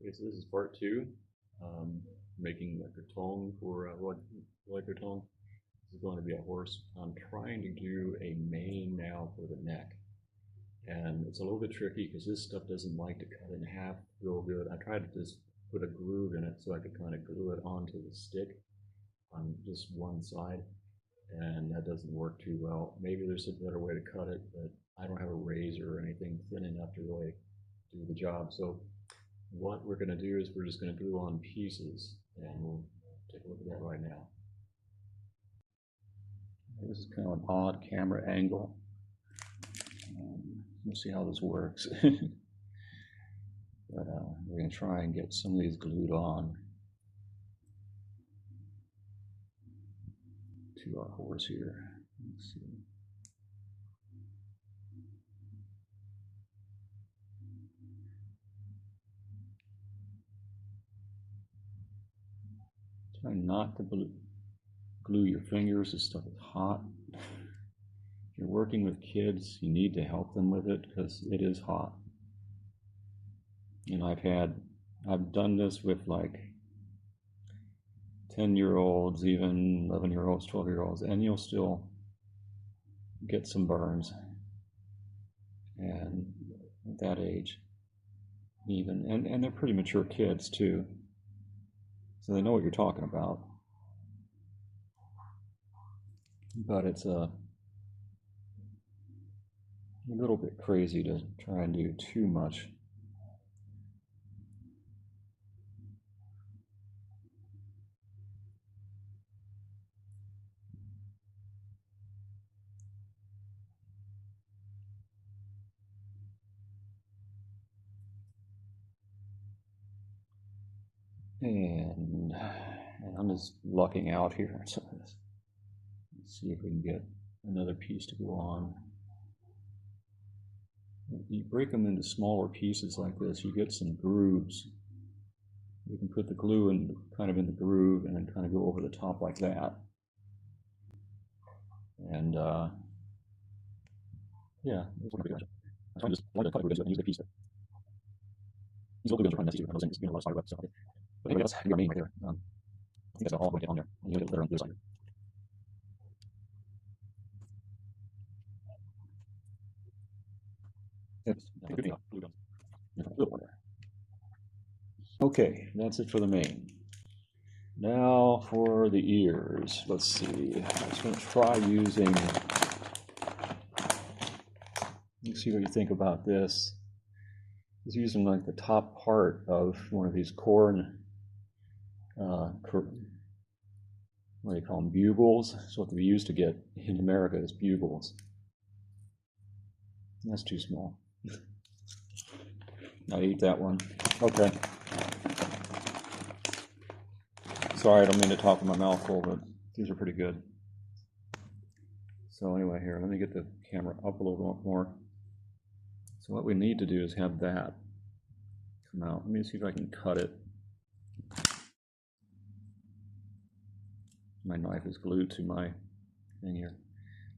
Okay, so this is part two, making a graton for graton. This is going to be a horse. I'm trying to do a mane now for the neck. And it's a little bit tricky because this stuff doesn't like to cut in half real good. I tried to just put a groove in it so I could kind of glue it onto the stick on just one side, and that doesn't work too well. Maybe there's a better way to cut it, but I don't have a razor or anything thin enough to really do the job. So what we're going to do is we're just going to glue on pieces, and we'll take a look at that right now. This is kind of an odd camera angle. We'll see how this works. But we're going to try and get some of these glued on to our horse here. Let's see. Try not to glue your fingers. This stuff is hot. If you're working with kids, you need to help them with it because it is hot. And I've done this with like 10-year-olds, even 11-year-olds, 12-year-olds, and you'll still get some burns. And at that age, even, and they're pretty mature kids too, so they know what you're talking about. But it's a little bit crazy to try and do too much. And I'm just lucking out here. So let's see if we can get another piece to go on. You break them into smaller pieces like this, you get some grooves. You can put the glue in kind of in the groove and then kind of go over the top like that. And yeah, that's pretty good. I just wanted to cut a glue and use a piece. These little glue guns are kind of messy too. I was getting a lot of spider web stuff. But anyway, that's your main right there. I think that's all I'm going to get on there. And you'll get it later on the other side. Okay, that's it for the main. Now for the ears. Let's see. I'm just going to try using. Let's see what you think about this. It's using like the top part of one of these corn. What do you call them? Bugles. That's what they used to get in America is bugles. That's too small. I ate that one. Okay. Sorry, I don't mean to talk with my mouth full, but these are pretty good. So anyway, here, let me get the camera up a little bit more. So what we need to do is have that come out. Let me see if I can cut it. My knife is glued to my thing here.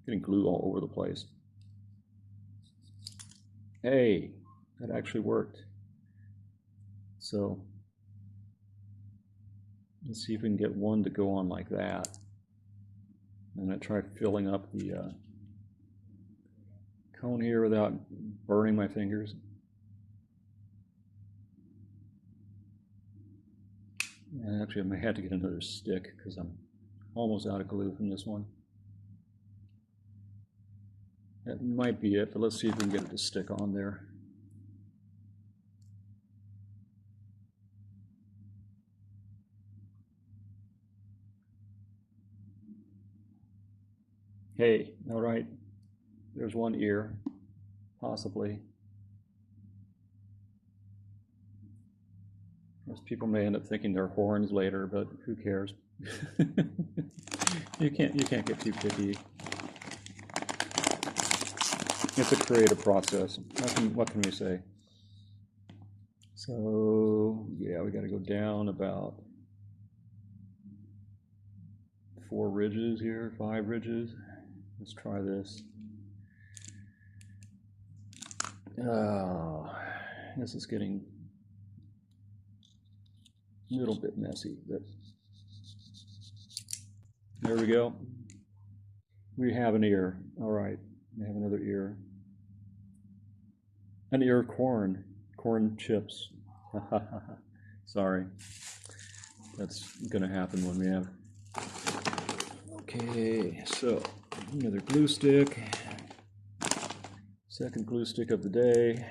Getting glue all over the place. Hey, that actually worked. So let's see if we can get one to go on like that. I'm going to try filling up the cone here without burning my fingers. And actually I may have to get another stick because I'm almost out of glue from this one. That might be it, but let's see if we can get it to stick on there. Hey, all right, there's one ear, possibly. Most people may end up thinking they're horns later, but who cares? You can't get too picky. It's a creative process. What can we say? So yeah, we got to go down about 4 ridges here, 5 ridges. Let's try this. Oh, this is getting little bit messy, but there we go. We have an ear. All right, we have another ear. An ear of corn chips. Sorry, that's gonna happen when we have. Okay, so another glue stick. Second glue stick of the day.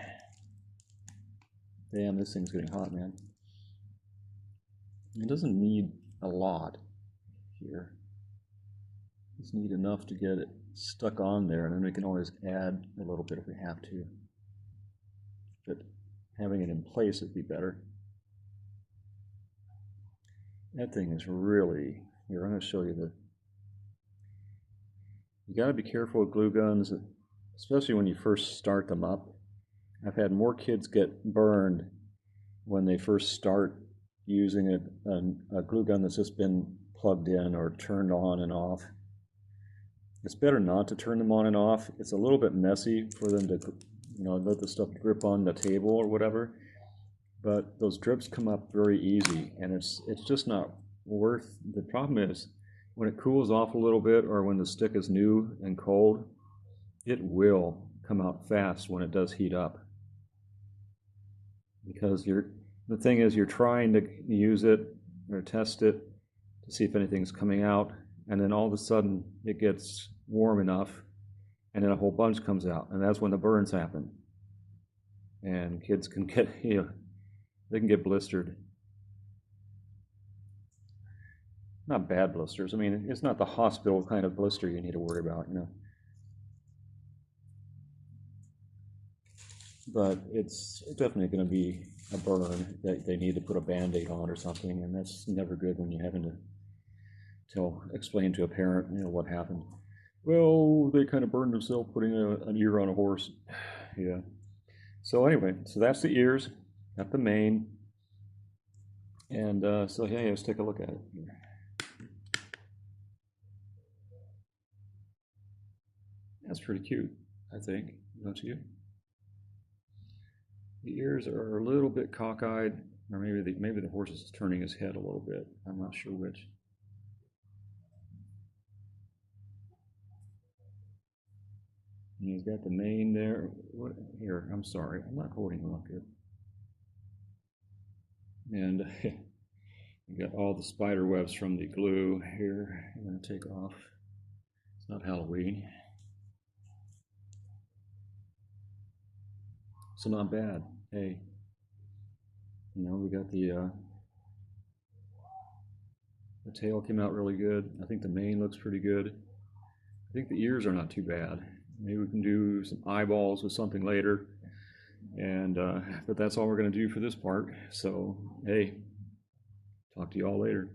Damn, this thing's getting hot, man. It doesn't need a lot here. Just need enough to get it stuck on there, and then we can always add a little bit if we have to. But having it in place would be better. That thing is really, here, I'm going to show you the, you got to be careful with glue guns, especially when you first start them up. I've had more kids get burned when they first start using a glue gun that's just been plugged in or turned on and off. It's better not to turn them on and off. It's a little bit messy for them to, let the stuff drip on the table or whatever. But those drips come up very easy, and it's just not worth. The problem is when it cools off a little bit, or when the stick is new and cold, it will come out fast when it does heat up. Because the thing is, you're trying to use it or test it to see if anything's coming out, and then all of a sudden it gets warm enough, and then a whole bunch comes out, and that's when the burns happen. And kids can get, they can get blistered. Not bad blisters. I mean, it's not the hospital kind of blister you need to worry about, But it's definitely going to be a burn that they need to put a Band-Aid on or something, and that's never good when you're having to explain to a parent, what happened. Well, they kind of burned themselves putting an ear on a horse. Yeah. So anyway, so that's the ears. Got the mane. And so yeah, let's take a look at it here. That's pretty cute, I think, don't you? The ears are a little bit cockeyed, or maybe the horse is turning his head a little bit. I'm not sure which. And he's got the mane there. Here, I'm sorry, I'm not holding him up here. And you got all the spider webs from the glue here. I'm going to take off. It's not Halloween. So not bad. Hey, we got the tail came out really good. I think the mane looks pretty good. I think the ears are not too bad. Maybe we can do some eyeballs with something later. And but that's all we're going to do for this part. So hey, talk to you all later.